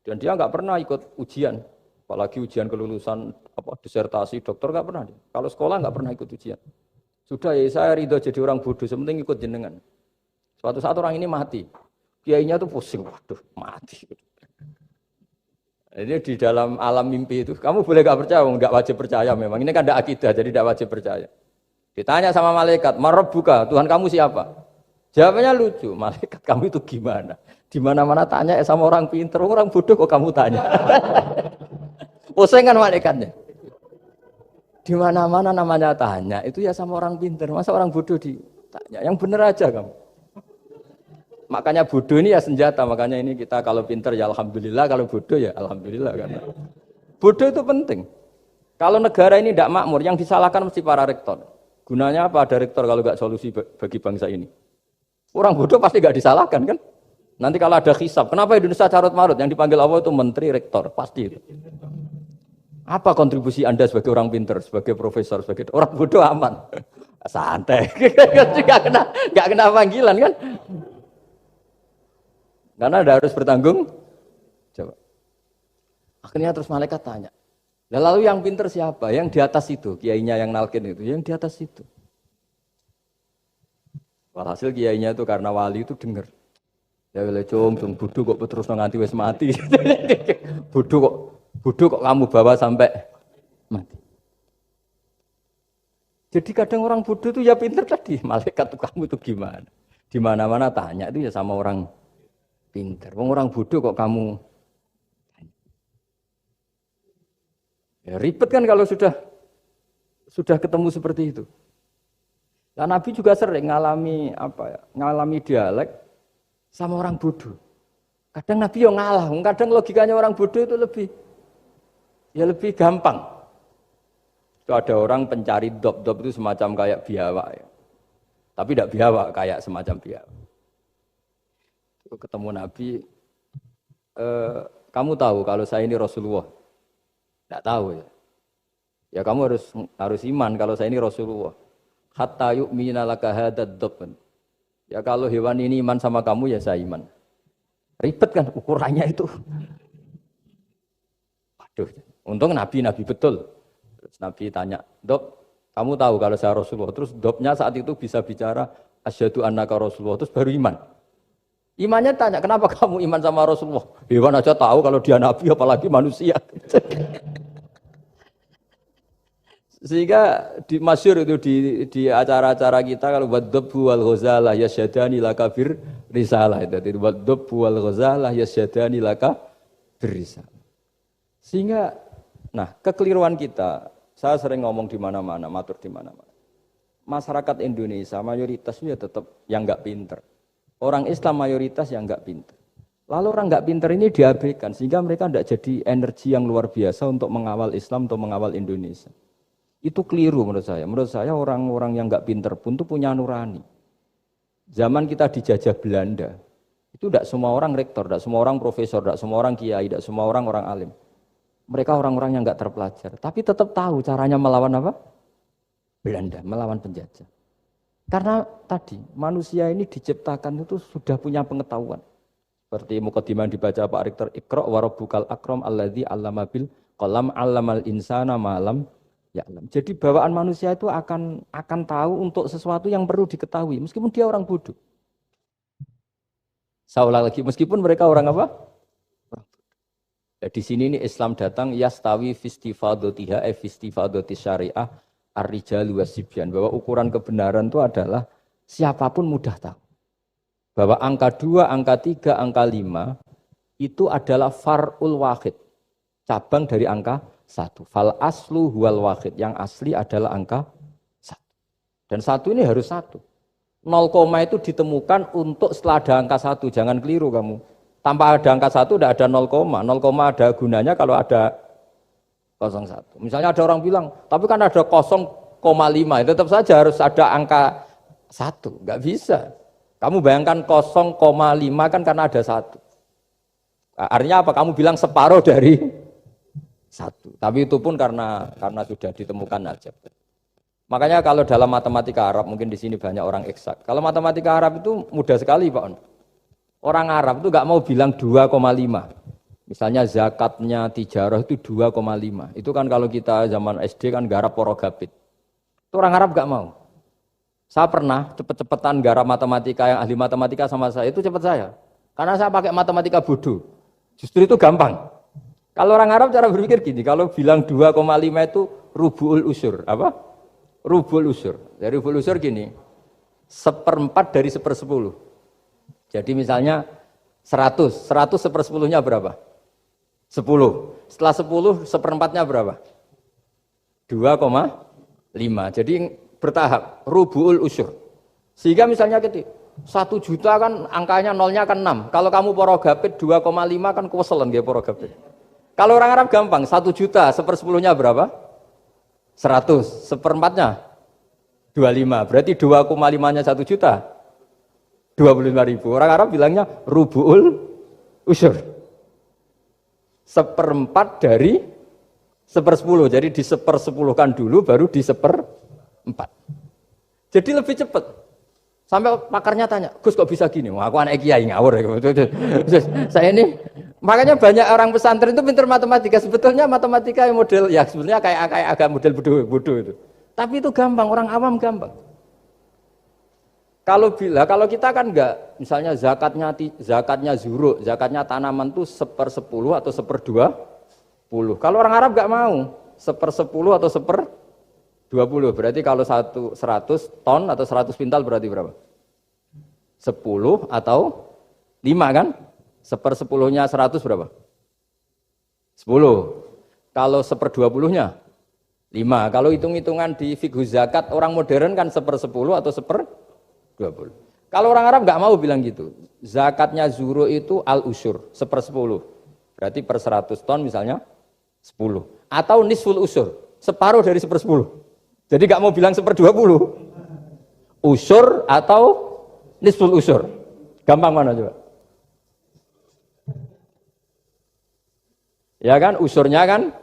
Dan dia nggak pernah ikut ujian, apalagi ujian kelulusan disertasi dokter nggak pernah. Kalau sekolah nggak pernah ikut ujian. Sudah ya saya ridho jadi orang bodoh, sementing ikut jenengan. Suatu saat orang ini mati. Kiainya tuh pusing, waduh mati. Ini di dalam alam mimpi itu, kamu boleh gak percaya, nggak wajib percaya memang. Ini kan ada akidah, jadi tidak wajib percaya. Ditanya sama malaikat, Marabbuka, Tuhan kamu siapa? Jawabannya lucu, malaikat kamu itu gimana? Di mana-mana tanya sama orang pinter, orang bodoh kok kamu tanya? Pusing kan malaikatnya. Di mana-mana namanya tanya, itu ya sama orang pinter. Masa orang bodoh ditanya? Yang bener aja kamu. Makanya bodoh ini ya senjata, makanya ini kita kalau pinter ya alhamdulillah, kalau bodoh ya alhamdulillah. Karena bodoh itu penting. Kalau negara ini tidak makmur, yang disalahkan mesti para rektor. Gunanya apa ada rektor kalau nggak solusi bagi bangsa ini? Orang bodoh pasti nggak disalahkan kan? Nanti kalau ada hisab, kenapa Indonesia carut marut? Yang dipanggil Allah itu menteri, rektor, pasti itu. Apa kontribusi Anda sebagai orang pinter, sebagai profesor, sebagai orang bodoh aman? Santai, nggak kena panggilan kan? Karena Anda harus bertanggung jawab. Akhirnya terus malaikat tanya, lalu yang pinter siapa? Yang di atas itu, kiainya yang nalkin itu, yang di atas itu. Walhasil kiainya itu karena wali itu dengar. Ya wele cung bodoh kok terus nganti wis mati. bodoh kok kamu bawa sampai mati. Jadi kadang orang bodoh itu ya pinter tadi, malaikat tuh kamu tuh gimana? Di mana-mana tanya itu ya sama orang pinter. Orang bodoh kok kamu ya, ribet kan kalau sudah ketemu seperti itu. Nah, Nabi juga sering ngalami dialek sama orang bodoh. Kadang Nabi yang ngalah, kadang logikanya orang bodoh itu lebih gampang. Itu ada orang pencari dop itu semacam kayak biawak ya. Tapi tidak biawak, kayak semacam biawak. Ketemu Nabi, kamu tahu kalau saya ini Rasulullah? Tidak tahu ya. Ya kamu harus iman kalau saya ini Rasulullah. Hatta yu'mina laka hadad dob. Ya kalau hewan ini iman sama kamu ya saya iman. Ribet kan ukurannya itu. Waduh, untung Nabi betul. Terus Nabi tanya, Dob, kamu tahu kalau saya Rasulullah? Terus Dobnya saat itu bisa bicara, asyhadu annaka Rasulullah, terus baru iman. Imannya tanya, kenapa kamu iman sama Rasulullah? Hewan aja tahu kalau dia Nabi, apalagi manusia. Sehingga di masyhur itu di acara-acara kita kalau wadhabbu wal ghazalah yasyadani laka bir risalah itu wadhabbu wal ghazalah yasyadani laka bir risalah. Sehingga nah, kekeliruan kita, saya sering ngomong di mana-mana, matur di mana-mana. Masyarakat Indonesia mayoritasnya tetap yang enggak pinter. Orang Islam mayoritas yang enggak pinter. Lalu orang enggak pinter ini diabaikan sehingga mereka enggak jadi energi yang luar biasa untuk mengawal Islam atau mengawal Indonesia. Itu keliru menurut saya. Menurut saya orang-orang yang enggak pinter pun itu punya nurani. Zaman kita dijajah Belanda, itu tidak semua orang rektor, tidak semua orang profesor, tidak semua orang kiai, tidak semua orang alim. Mereka orang-orang yang enggak terpelajar, tapi tetap tahu caranya melawan apa? Belanda, melawan penjajah. Karena tadi manusia ini diciptakan itu sudah punya pengetahuan. Seperti mukadimah dibaca Pak Rektor, Iqra wa rabbukal akram alladzi 'allama bil qalam 'allamal insana ma lam ya'lam. Jadi bawaan manusia itu akan tahu untuk sesuatu yang perlu diketahui meskipun dia orang bodoh. Saya ulang lagi, meskipun mereka orang apa? Ya, di sini ini Islam datang yastawi fistifadatiha fistifadati syariah ar-rijalu wasibyan, bahwa ukuran kebenaran itu adalah siapapun mudah tahu. Bahwa angka 2, angka 3, angka 5 itu adalah far'ul wahid, cabang dari angka 1. Fal aslu huwal wahid, yang asli adalah angka 1. Dan 1 ini harus 1. 0, itu ditemukan untuk setelah ada angka 1, jangan keliru kamu. Tanpa ada angka 1 tidak ada 0, 0 ada gunanya kalau ada 01. Misalnya ada orang bilang, tapi kan ada 0,5, tetap saja harus ada angka 1, nggak bisa. Kamu bayangkan 0,5 kan karena ada 1. Artinya apa? Kamu bilang separuh dari 1. Tapi itu pun karena sudah ditemukan aja. Makanya kalau dalam matematika Arab, mungkin di sini banyak orang eksak. Kalau matematika Arab itu mudah sekali Pak. Orang Arab itu nggak mau bilang 2,5. Misalnya zakatnya tijarah itu 2,5. Itu kan kalau kita zaman SD kan garap porogapit. Itu orang Arab nggak mau. Saya pernah cepet-cepetan garap matematika, yang ahli matematika sama saya, itu cepet saya. Karena saya pakai matematika bodoh. Justru itu gampang. Kalau orang Arab cara berpikir gini, kalau bilang 2,5 itu rubu'ul usur. Apa? Rubu'ul usur. Dari rubu'ul usur gini, 1/4 dari 1/10. Jadi misalnya 100 1/10-nya berapa? 10. Setelah 10, 1/4-nya berapa? 2,5. Jadi bertahap, rubu'ul usur. Sehingga misalnya gitu, 1 juta kan angkanya nolnya kan 6. Kalau kamu porogapit 2,5 kan keweselan dia porogapit. Kalau orang Arab gampang, 1 juta 1/10-nya berapa? 100. 1/4-nya 25. Berarti 2,5-nya 1 juta 25.000. Orang Arab bilangnya rubu'ul usur. 1/4 dari 1/10. Jadi di 1/10-kan dulu baru di 1/4. Jadi lebih cepat. Sampai pakarnya tanya, Gus kok bisa gini? Wah, aku anak kiai ngawur. Saya ini, makanya banyak orang pesantren itu pintar matematika. Sebetulnya matematika yang model, ya sebenarnya kayak agak model bodoh itu. Tapi itu gampang, orang awam gampang. Kalau kita kan enggak, misalnya zakatnya zuru, zakatnya tanaman itu 1/10 atau 1/20. Kalau orang Arab enggak mau 1/10 atau 1/20. Berarti kalau 100 ton atau 100 pintal berarti berapa? 10 atau 5 kan? 1/10-nya 100 berapa? 10. Kalau 1/20-nya 5. Kalau hitung-hitungan di fikih zakat orang modern kan 1/10 atau 1/20. Kalau orang Arab nggak mau bilang gitu. Zakatnya zuru itu al-usur 1/10. Berarti per 100 ton misalnya 10. Atau nisful usur, separuh dari 1/10. Jadi nggak mau bilang 1/20. Usur atau nisful usur. Gampang mana coba? Ya kan, usurnya kan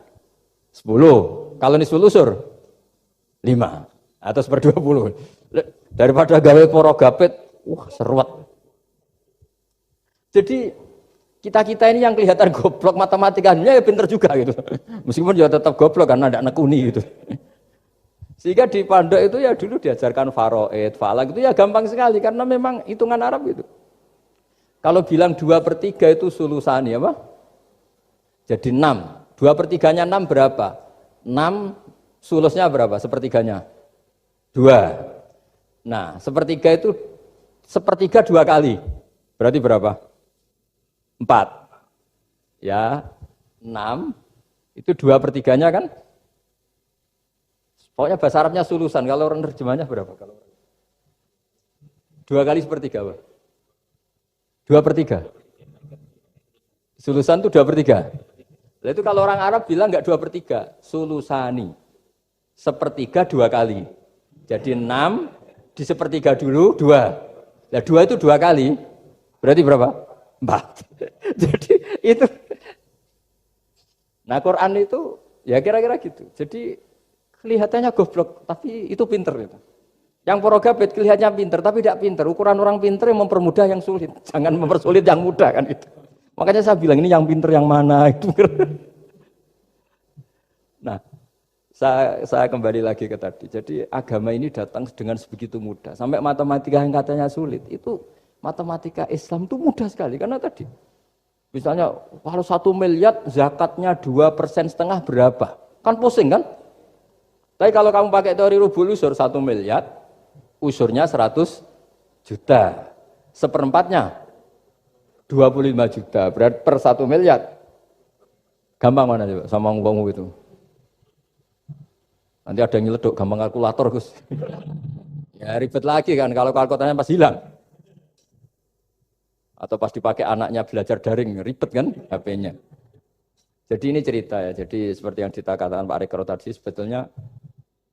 10. Kalau nisful usur 5 atau 1/20. Daripada gawe porogapit, seruat. Jadi kita ini yang kelihatan goblok matematikanya ya pinter juga gitu. Meskipun ya tetap goblok karena tidak nekuni gitu. Sehingga di pondok itu ya dulu diajarkan faraid, falak itu ya gampang sekali karena memang hitungan Arab gitu. Kalau bilang 2/3 itu sulusani apa? Jadi 6. 2/3-nya 6 berapa? 6 Sulusnya berapa? Sepertiganya? 2. Nah, sepertiga itu sepertiga 2 kali. Berarti berapa? 4. Ya, 6. Itu 2/3-nya kan? Pokoknya bahasa Arabnya sulusan. Kalau orang terjemahnya berapa? 2 kali sepertiga, Pak. 2/3. Sulusan itu 2/3. Nah, itu kalau orang Arab bilang enggak 2/3, sulusani. Sepertiga 2 kali. Jadi 6 di sepertiga dulu 2. Nah 2 itu 2 kali. Berarti berapa? 4. Jadi itu. Nah Quran itu ya kira-kira gitu. Jadi kelihatannya goblok, tapi itu pinter gitu. Yang porogabet kelihatannya pinter, tapi tidak pinter. Ukuran orang pinter yang mempermudah yang sulit. Jangan mempersulit yang mudah kan itu. Makanya saya bilang ini yang pinter yang mana itu. Nah, saya kembali lagi ke tadi. Jadi agama ini datang dengan sebegitu mudah. Sampai matematika yang katanya sulit, itu matematika Islam itu mudah sekali. Karena tadi, misalnya kalau 1 miliar zakatnya 2,5% berapa? Kan pusing kan? Tapi kalau kamu pakai teori rubul usur 1 miliar, usurnya 100 juta. Seperempatnya 25 juta. Berarti per 1 miliar. Gampang mana coba sama ngomong itu? Nanti ada yang nyeleduk gampang kalkulator Gus. Ya ribet lagi kan kalau kalkulatornya pas hilang. Atau pas dipakai anaknya belajar daring, ribet kan HP-nya. Jadi ini cerita ya. Jadi seperti yang dikatakan Pak Rekro tadi, sebetulnya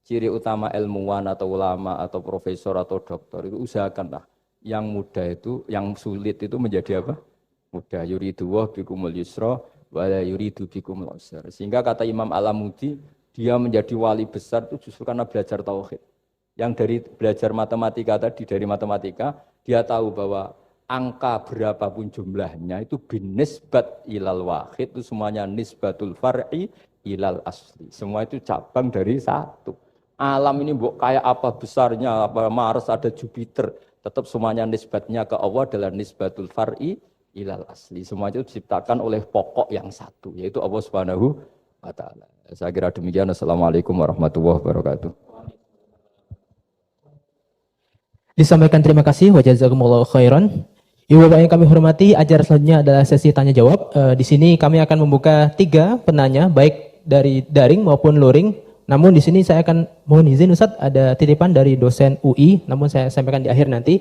ciri utama ilmuwan atau ulama atau profesor atau doktor itu usahakanlah yang mudah itu, yang sulit itu menjadi apa? Mudah. Yuridu wa bikumul yusra wa la yuridu bikumul usra. Sehingga kata Imam Alamudi, dia menjadi wali besar itu justru karena belajar tauhid. Yang dari belajar matematika tadi, dari matematika, dia tahu bahwa angka berapapun jumlahnya itu binisbat ilal wahid, itu semuanya nisbatul far'i ilal asli. Semua itu cabang dari satu. Alam ini kayak apa besarnya, apa Mars, ada Jupiter, tetap semuanya nisbatnya ke Allah adalah nisbatul far'i ilal asli. Semua itu diciptakan oleh pokok yang satu, yaitu Allah Subhanahu wa ta'ala. Saya kira demikian. Assalamualaikum warahmatullahi wabarakatuh. Disampaikan terima kasih wa jazakumullahu khairan. Ibu Bapak yang kami hormati, acara selanjutnya adalah sesi tanya jawab. Di sini kami akan membuka 3 penanya, baik dari daring maupun luring. Namun di sini saya akan mohon izin Ustadz, ada titipan dari dosen UI, namun saya sampaikan di akhir nanti.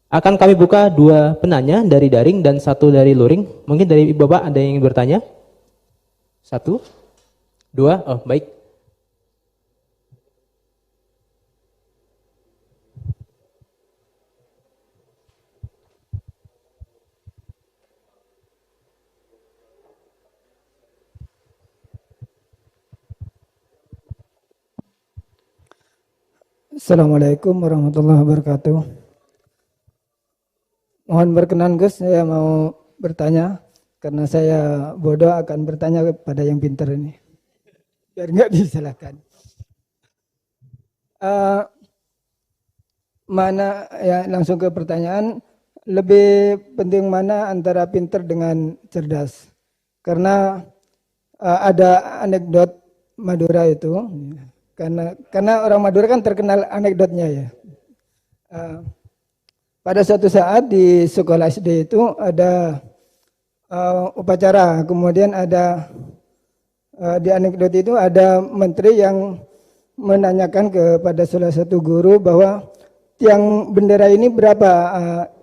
Akan kami buka 2 penanya dari daring dan 1 dari luring. Mungkin dari Ibu Bapak ada yang ingin bertanya? 1, 2, oh baik. Assalamualaikum warahmatullahi wabarakatuh. Mohon berkenan Gus, saya mau bertanya karena saya bodoh akan bertanya kepada yang pintar ini, biar nggak disalahkan. Mana ya langsung ke pertanyaan, lebih penting mana antara pintar dengan cerdas? Karena ada anekdot Madura itu. Karena orang Madura kan terkenal anekdotnya ya. Pada suatu saat di sekolah SD itu ada upacara, kemudian ada di anekdot itu ada menteri yang menanyakan kepada salah satu guru bahwa tiang bendera ini berapa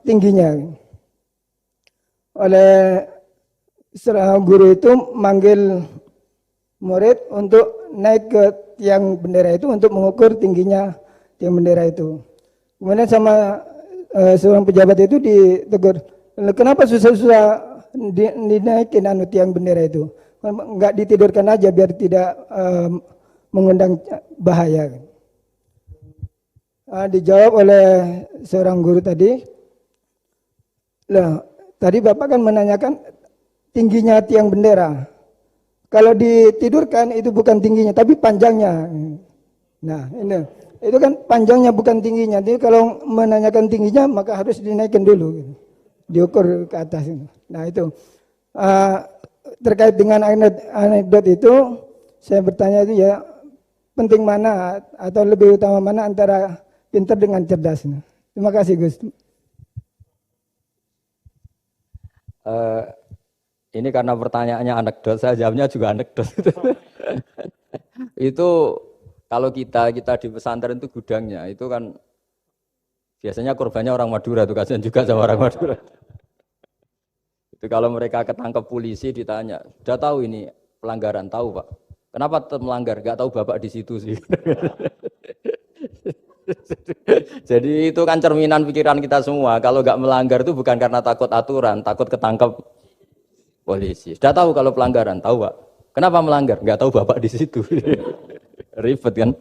tingginya. Oleh guru itu manggil murid untuk naik ke tiang bendera itu untuk mengukur tingginya tiang bendera itu. Kemudian sama seorang pejabat itu ditegur, kenapa susah-susah dinaikin tiang bendera itu? Enggak ditidurkan aja biar tidak mengundang bahaya. Dijawab oleh seorang guru tadi, lah tadi Bapak kan menanyakan tingginya tiang bendera. Kalau ditidurkan itu bukan tingginya, tapi panjangnya. Nah, ini itu kan panjangnya bukan tingginya. Jadi kalau menanyakan tingginya maka harus dinaikkan dulu, diukur ke atas. Nah itu terkait dengan anekdot itu, saya bertanya itu ya penting mana atau lebih utama mana antara pintar dengan cerdas. Terima kasih Gus. Ini karena pertanyaannya anekdot, saya jawabnya juga anekdot. Itu kalau kita di pesantren itu gudangnya, itu kan biasanya korbannya orang Madura, tuh kasihan juga sama orang Madura. Itu kalau mereka ketangkep polisi ditanya, sudah tahu ini pelanggaran, tahu Pak? Kenapa tetap melanggar? Gak tahu Bapak di situ sih. Jadi itu kan cerminan pikiran kita semua. Kalau gak melanggar itu bukan karena takut aturan, takut ketangkep polisi. Sudah tahu kalau pelanggaran, tahu Pak? Kenapa melanggar? Gak tahu Bapak di situ. Ribet kan?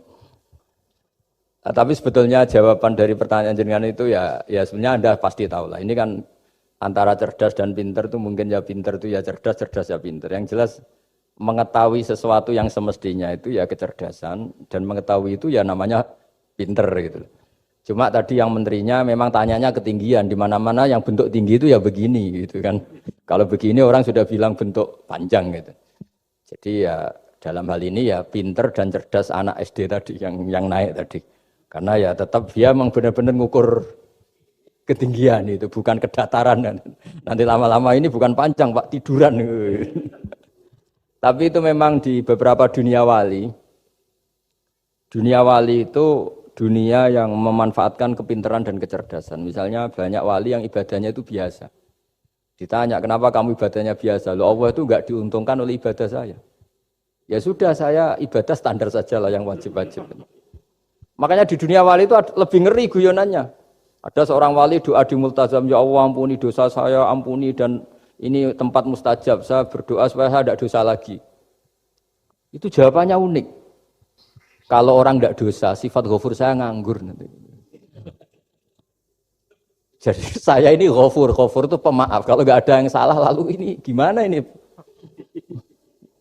Nah, tapi sebetulnya jawaban dari pertanyaan jenengan itu ya sebenarnya Anda pasti tahu lah. Ini kan antara cerdas dan pinter itu mungkin ya pinter itu ya cerdas, cerdas ya pinter. Yang jelas mengetahui sesuatu yang semestinya itu ya kecerdasan, dan mengetahui itu ya namanya pinter gitu. Cuma tadi yang menterinya memang tanyanya ketinggian, di mana-mana yang bentuk tinggi itu ya begini gitu kan. Kalau begini orang sudah bilang bentuk panjang gitu. Jadi ya dalam hal ini ya pinter dan cerdas anak SD tadi yang naik tadi. Karena ya tetap dia memang benar-benar ngukur ketinggian itu, bukan kedataran. Nanti lama-lama ini bukan panjang Pak, tiduran. Tapi itu memang di beberapa dunia wali itu dunia yang memanfaatkan kepintaran dan kecerdasan. Misalnya banyak wali yang ibadahnya itu biasa. Ditanya, kenapa kamu ibadahnya biasa? Loh, Allah itu enggak diuntungkan oleh ibadah saya. Ya sudah, saya ibadah standar saja lah yang wajib-wajib. Makanya di dunia wali itu lebih ngeri guyonannya. Ada seorang wali doa di multazam, ya Allah ampuni dosa saya, ampuni, dan ini tempat mustajab, saya berdoa supaya saya tidak dosa lagi. Itu jawabannya unik. Kalau orang tidak dosa, sifat ghafur saya nganggur nanti. Jadi saya ini ghafur itu pemaaf. Kalau nggak ada yang salah, lalu ini gimana ini?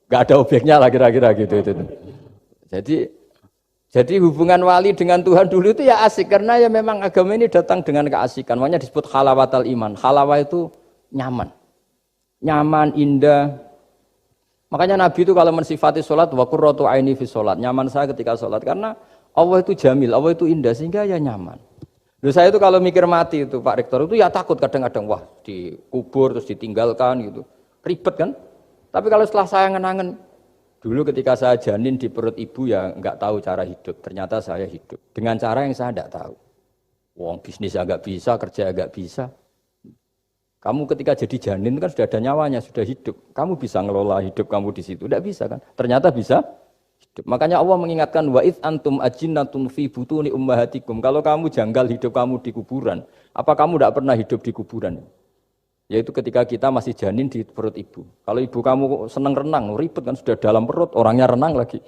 Nggak ada objeknya lah kira-kira gitu. Jadi hubungan wali dengan Tuhan dulu itu ya asik, karena ya memang agama ini datang dengan keasikan. Makanya disebut halawatal iman. Halawah itu nyaman, indah. Makanya Nabi itu kalau mensifati sholat, wa qurratu aini fi sholat, nyaman saya ketika sholat, karena Allah itu jamil, Allah itu indah, sehingga ya nyaman. Lalu saya itu kalau mikir mati itu Pak Rektor itu ya takut kadang-kadang, wah dikubur terus ditinggalkan gitu, ribet kan. Tapi kalau setelah saya ngenangen, dulu ketika saya janin di perut ibu ya nggak tahu cara hidup, ternyata saya hidup dengan cara yang saya nggak tahu. Wong bisnis agak bisa, kerja agak bisa. Kamu ketika jadi janin kan sudah ada nyawanya, sudah hidup. Kamu bisa ngelola hidup kamu di situ. Tidak bisa kan? Ternyata bisa hidup. Makanya Allah mengingatkan wa id antum ajinnatun fi butuni ummahatikum. Kalau kamu janggal hidup kamu di kuburan, apa kamu tidak pernah hidup di kuburan? Yaitu ketika kita masih janin di perut ibu. Kalau ibu kamu senang renang, ribet kan, sudah dalam perut, orangnya renang lagi.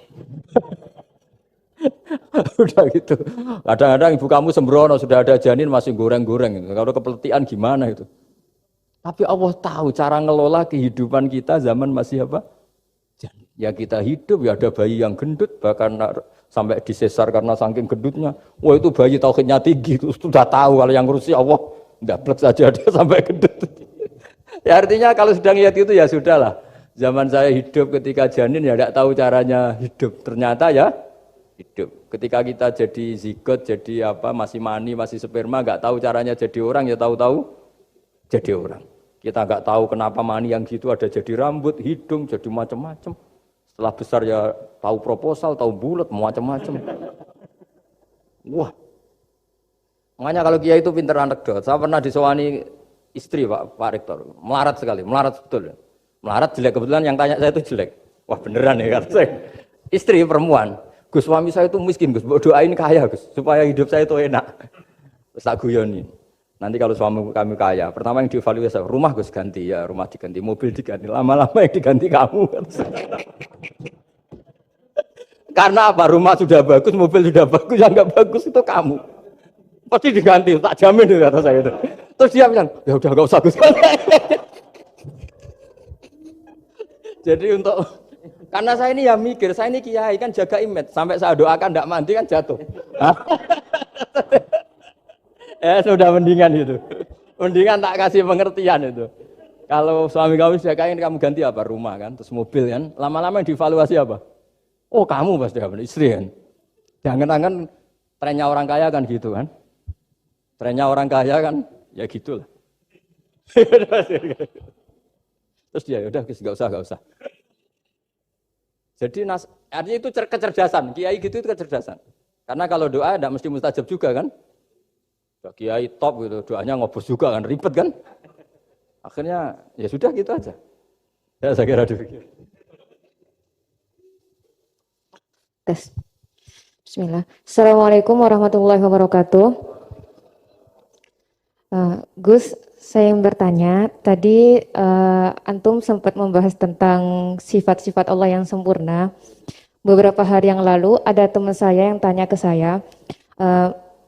Udah gitu. Kadang-kadang ibu kamu sembrono, sudah ada janin masih goreng-goreng. Kalau kepeletihan gimana itu? Tapi Allah tahu cara ngelola kehidupan kita zaman masih apa? Ya kita hidup, ya ada bayi yang gendut, bahkan sampai disesar karena saking gendutnya. Wah itu bayi tauhidnya tinggi, sudah tahu kalau yang ngurusi Allah, dapat saja dia sampai gendut. Ya artinya kalau sedang lihat itu ya sudahlah. Zaman saya hidup ketika janin ya tidak tahu caranya hidup, ternyata ya hidup. Ketika kita jadi zigot, jadi apa, masih mani, masih sperma, nggak tahu caranya jadi orang, ya tahu-tahu jadi orang. Kita nggak tahu kenapa mani yang gitu ada jadi rambut, hidung, jadi macam-macam. Setelah besar ya tahu proposal, tahu bulat, macam-macam. Wah. Makanya kalau kiai itu pinter anekdot. Saya pernah disewani istri Pak Rektor, melarat sekali, melarat betul. Melarat jelek, kebetulan yang tanya saya itu jelek. Wah beneran ya kata saya. Istri perempuan, Gus suami saya itu miskin Gus, doain kaya Gus, supaya hidup saya itu enak. Terus tak guyoni. Nanti kalau suami kami kaya, pertama yang dievaluasi, rumah Gus ganti, ya rumah diganti, mobil diganti, lama-lama yang diganti kamu. Karena apa? Rumah sudah bagus, mobil sudah bagus, yang nggak bagus itu kamu. Pasti diganti, tak jamin itu kata saya itu. Terus dia bilang, ya udah nggak usah Gus. Jadi karena saya ini ya mikir, saya ini kiai kan jaga image, sampai saya doakan tidak mandi kan jatuh. Ya sudah mendingan itu. Mendingan tak kasih pengertian itu. Kalau suami kamu sudah kain, kamu ganti apa? Rumah kan, terus mobil kan. Lama-lama yang dievaluasi apa? Oh kamu pasti istri kan. Jangan-jangan trennya orang kaya kan gitu kan. Trennya orang kaya kan ya gitulah. Terus dia udah nggak usah. Jadi artinya itu kecerdasan. Kiai gitu itu kecerdasan. Karena kalau doa tidak mesti mustajab juga kan. Kiai top gitu, doanya ngobos juga kan, ribet kan. Akhirnya ya sudah gitu aja. Ya saya kira demikian. Tes. Bismillah. Assalamualaikum warahmatullahi wabarakatuh. Gus, saya yang bertanya, tadi Antum sempat membahas tentang sifat-sifat Allah yang sempurna. Beberapa hari yang lalu ada teman saya yang tanya ke saya,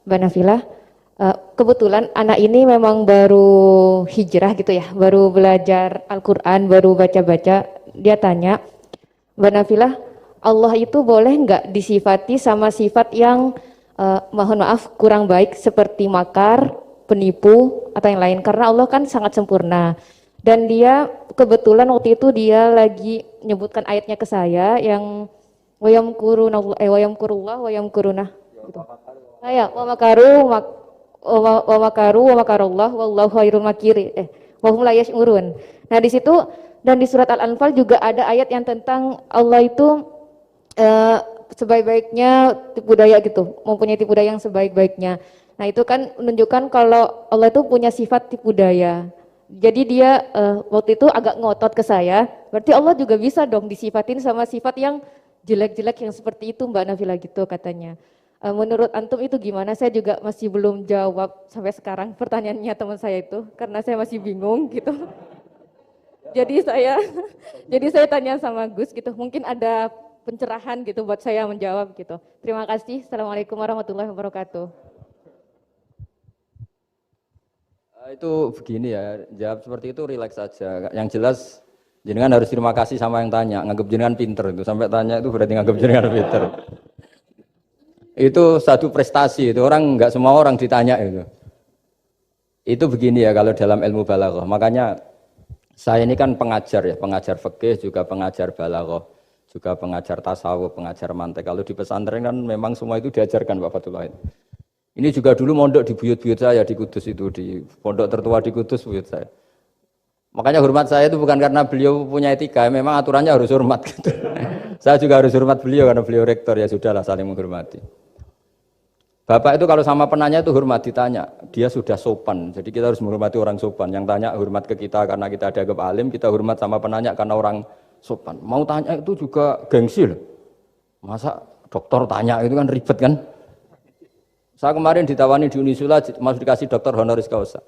Mbak Nafilah, kebetulan anak ini memang baru hijrah gitu ya, baru belajar Al-Quran, baru baca-baca. Dia tanya, Mbak Nafilah, Allah itu boleh nggak disifati sama sifat yang mohon maaf kurang baik seperti makar, penipu atau yang lain, karena Allah kan sangat sempurna. Dan dia kebetulan waktu itu dia lagi menyebutkan ayatnya ke saya yang wayamkurullah gitu. Ya, wa makarullah wallahu khairul makirin. Wa hum la yash'urun. Nah, di situ dan di surat Al-Anfal juga ada ayat yang tentang Allah itu sebaik-baiknya tipu daya gitu, mempunyai tipu daya yang sebaik-baiknya. Nah itu kan menunjukkan kalau Allah itu punya sifat tipu daya. Jadi dia waktu itu agak ngotot ke saya, berarti Allah juga bisa dong disifatin sama sifat yang jelek-jelek yang seperti itu Mbak Nafila gitu katanya. Menurut Antum itu gimana? Saya juga masih belum jawab sampai sekarang pertanyaannya teman saya itu, karena saya masih bingung gitu. Jadi saya tanya sama Gus gitu, mungkin ada pencerahan gitu buat saya menjawab gitu. Terima kasih. Assalamualaikum warahmatullahi wabarakatuh. Itu begini ya, jawab seperti itu rileks saja. Yang jelas jenengan harus terima kasih sama yang tanya, nganggap jenengan pinter itu. Sampai tanya itu berarti nganggap jenengan pinter. Itu satu prestasi itu, orang nggak semua orang ditanya itu. Itu begini ya kalau dalam ilmu balaghah. Makanya saya ini kan pengajar ya, pengajar fikih juga pengajar balaghah, juga pengajar tasawuf, pengajar mantek. Kalau di pesantren kan memang semua itu diajarkan Pak Fatullah. Ini juga dulu mondok di buyut-buyut saya di Kudus itu, di pondok tertua di Kudus buyut saya. Makanya hormat saya itu bukan karena beliau punya etika, memang aturannya harus hormat gitu. Saya juga harus hormat beliau karena beliau rektor, ya sudahlah saling menghormati. Bapak itu kalau sama penanya itu hormat ditanya, dia sudah sopan. Jadi kita harus menghormati orang sopan. Yang tanya hormat ke kita karena kita dianggap alim, kita hormat sama penanya karena orang sopan. Mau tanya itu juga gengsi loh. Masa dokter tanya itu kan ribet kan? Saya kemarin ditawani di Unisula, masuk dikasih dokter honoris causa.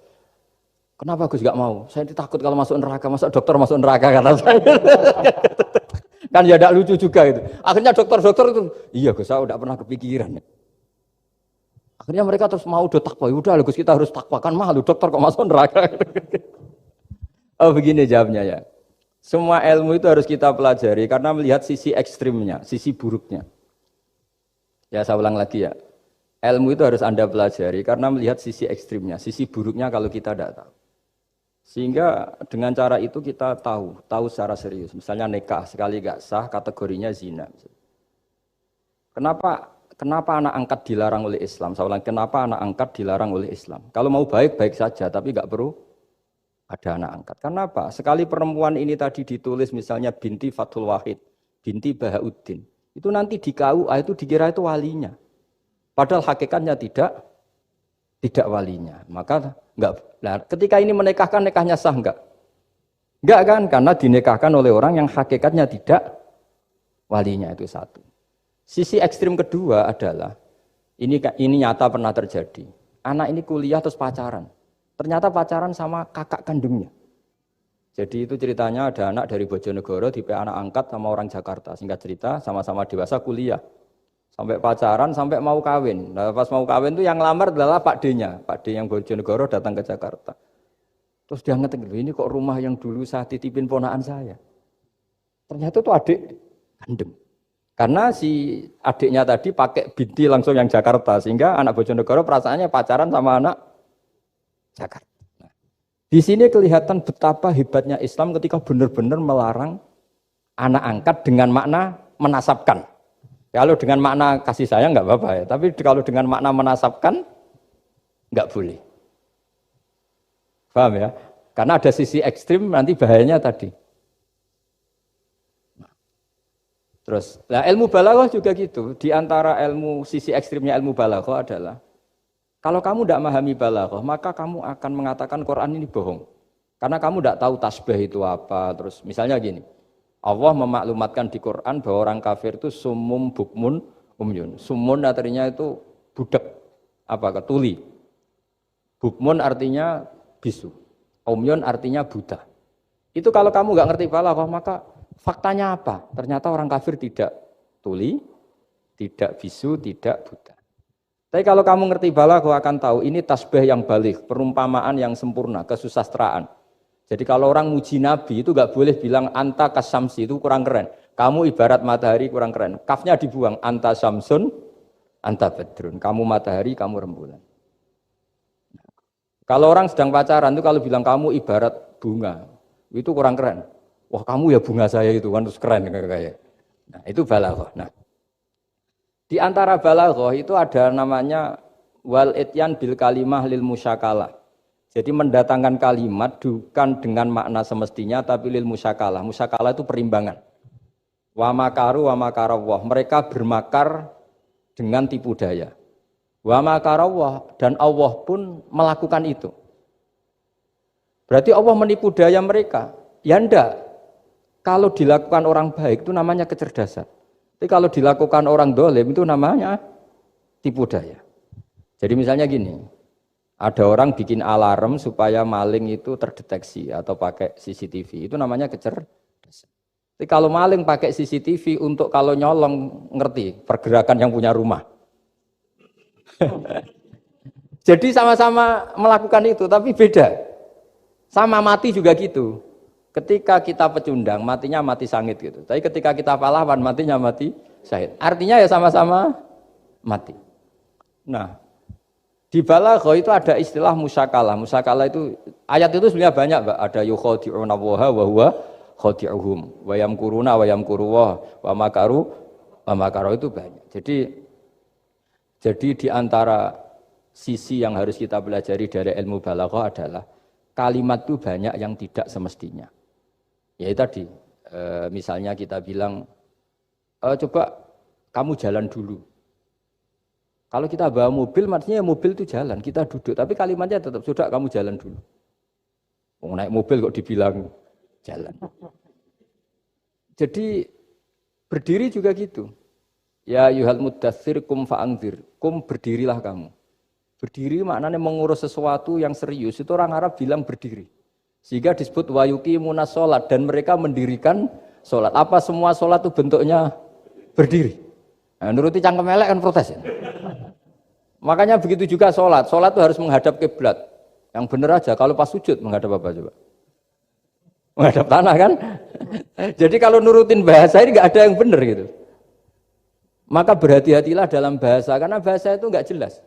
Kenapa Gus gak mau? Saya takut kalau masuk neraka, masa dokter masuk neraka kata saya. Kan ya tidak lucu juga itu. Akhirnya dokter-dokter itu, iya Gus saya udah pernah kepikiran. Akhirnya mereka terus mau udah takwa, udah Gus kita harus takwa, kan malu dokter kok masuk neraka. Oh begini jawabnya ya. Semua ilmu itu harus kita pelajari karena melihat sisi ekstrimnya, sisi buruknya. Ya saya ulang lagi ya. Ilmu itu harus Anda pelajari karena melihat sisi ekstrimnya, sisi buruknya kalau kita tidak tahu. Sehingga dengan cara itu kita tahu secara serius. Misalnya nikah sekali gak sah kategorinya zina. Kenapa anak angkat dilarang oleh Islam? Saya ulang, kenapa anak angkat dilarang oleh Islam? Kalau mau baik-baik saja tapi gak perlu ada anak angkat. Kenapa? Sekali perempuan ini tadi ditulis misalnya binti Fathul Wahid, binti Bahauddin. Itu nanti di KUA itu dikira itu walinya. Padahal hakikatnya tidak walinya. Maka enggak. Nah, ketika ini menikahkan, nikahnya sah enggak? Enggak kan? Karena dinikahkan oleh orang yang hakikatnya tidak walinya, itu satu. Sisi ekstrim kedua adalah ini nyata pernah terjadi. Anak ini kuliah terus pacaran. Ternyata pacaran sama kakak kandungnya. Jadi itu ceritanya ada anak dari Bojonegoro tipe anak angkat sama orang Jakarta. Singkat cerita sama-sama dewasa kuliah. Sampai pacaran, sampai mau kawin. Nah, pas mau kawin itu yang lamar adalah Pak D-nya. Pak D yang Bojonegoro datang ke Jakarta. Terus dia ngetik, ini kok rumah yang dulu saya titipin ponakan saya. Ternyata itu adik kandung. Karena si adiknya tadi pakai binti langsung yang Jakarta. Sehingga anak Bojonegoro perasaannya pacaran sama anak Jakarta. Nah, di sini kelihatan betapa hebatnya Islam ketika benar-benar melarang anak angkat dengan makna menasabkan. Kalau dengan makna kasih sayang nggak apa-apa ya, tapi kalau dengan makna menasabkan nggak boleh. Paham ya? Karena ada sisi ekstrim nanti bahayanya tadi. Terus, nah ilmu balaghah juga gitu. Di antara ilmu sisi ekstrimnya ilmu balaghah adalah kalau kamu tidak memahami balaghah, maka kamu akan mengatakan Quran ini bohong. Karena kamu tidak tahu tasbih itu apa. Terus misalnya gini, Allah memaklumatkan di Quran bahwa orang kafir itu sumum bukmun umyun. Sumun artinya itu budak, apa tuli. Bukmun artinya bisu. Umyun artinya buta. Itu kalau kamu nggak ngerti balaghah, maka faktanya apa? Ternyata orang kafir tidak tuli, tidak bisu, tidak buta. Tapi kalau kamu ngerti balaghah akan tahu ini tasbih yang baligh, perumpamaan yang sempurna, kesusastraan. Jadi kalau orang muji Nabi itu nggak boleh bilang anta kasamsi, itu kurang keren. Kamu ibarat matahari kurang keren. Kafnya dibuang, anta samsun, anta badrun. Kamu matahari, kamu rembulan. Kalau orang sedang pacaran itu kalau bilang kamu ibarat bunga, itu kurang keren. Wah kamu ya bunga saya itu kan terus keren kayak. Nah itu balaghah. Nah di antara balaghah itu ada namanya wal ityan bil kalimah lil musyakalah. Jadi mendatangkan kalimat bukan dengan makna semestinya tapi lil musyakalah. Musyakalah itu perimbangan. Wa makaru wa makarawah. Mereka bermakar dengan tipu daya. Wa makarawah dan Allah pun melakukan itu. Berarti Allah menipu daya mereka. Ya enggak. Kalau dilakukan orang baik itu namanya kecerdasan. Tapi kalau dilakukan orang dolim itu namanya tipu daya. Jadi misalnya gini, ada orang bikin alarm supaya maling itu terdeteksi atau pakai CCTV. Itu namanya kecerdasan. Tapi kalau maling pakai CCTV untuk kalau nyolong ngerti pergerakan yang punya rumah. Jadi sama-sama melakukan itu tapi beda. Sama mati juga gitu. Ketika kita pecundang, matinya mati sangit gitu. Tapi ketika kita pahlawan, matinya mati syahid. Artinya ya sama-sama mati. Nah, di balaghah itu ada istilah musyakalah. Musyakalah itu, ayat itu sebenarnya banyak, Mbak. Ada yukhadi'una Allaha wa huwa khadi'uhum. Wa yamkuruna wa yamkuruwah. Wa makaru itu banyak. Jadi di antara sisi yang harus kita pelajari dari ilmu balaghah adalah kalimat itu banyak yang tidak semestinya. Ya tadi, misalnya kita bilang, coba kamu jalan dulu. Kalau kita bawa mobil, maksudnya mobil itu jalan, kita duduk. Tapi kalimatnya tetap, sudah kamu jalan dulu. Mau naik mobil kok dibilang jalan. Jadi berdiri juga gitu. Ya yuhal muddathir kum fa'angzir. Kum berdirilah kamu. Berdiri maknanya mengurus sesuatu yang serius. Itu orang Arab bilang berdiri. Sehingga disebut wayuki munas sholat. Dan mereka mendirikan sholat. Apa semua sholat itu bentuknya berdiri? Nah, nuruti cangkem elek kan protes ya? Makanya begitu juga sholat. Sholat itu harus menghadap kiblat. Yang benar aja. Kalau pas sujud menghadap apa coba? Menghadap tanah kan? Jadi kalau nurutin bahasa ini nggak ada yang benar gitu. Maka berhati-hatilah dalam bahasa. Karena bahasa itu nggak jelas.